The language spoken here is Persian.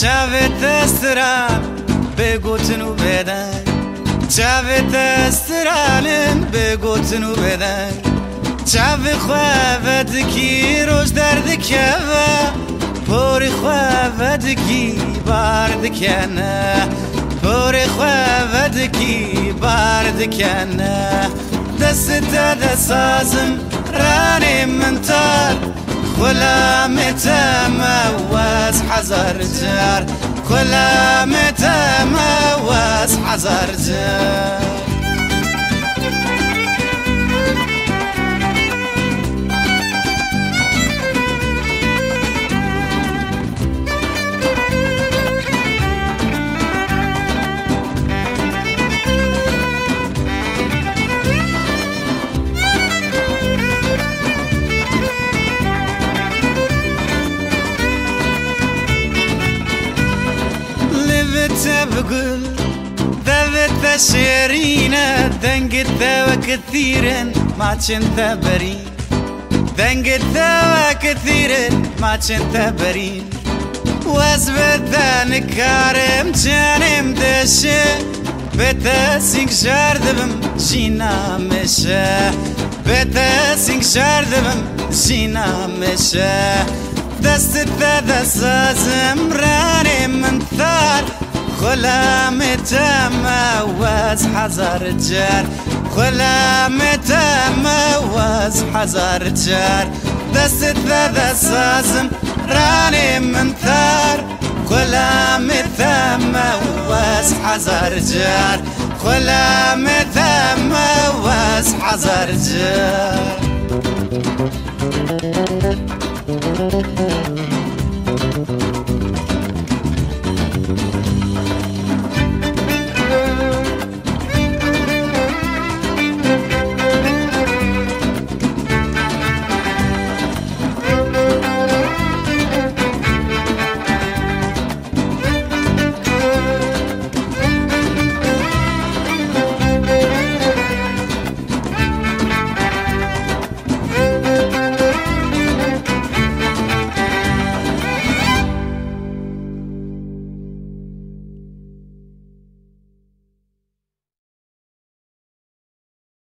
شافت استرال بگوتن و بدن شافت استرالن بگوتن و بدن شاف خوافت کی روز درد کوا پوری خوافت کی بارد کنه پوری خوافت کی بارد کنه دست دست سازم راني من تار خلا متموز حزر جار خلا متموز حزر جار بقول ذبت شيرينة دنقت ذوا كثيرا ما كنت برين دنقت ذوا كثيرا ما كنت برين واسبت ذا كارم جانم دشة بتاسينك شار ذبم جينا مشا بتاسينك شار ذبم جينا مشا دست ذا سازم راني من ثار خلا متموز حزر جار خلا متموز حزر جار دست ذا سازم راني من ثار خلا متموز حزر جار خلا متموز حزر جار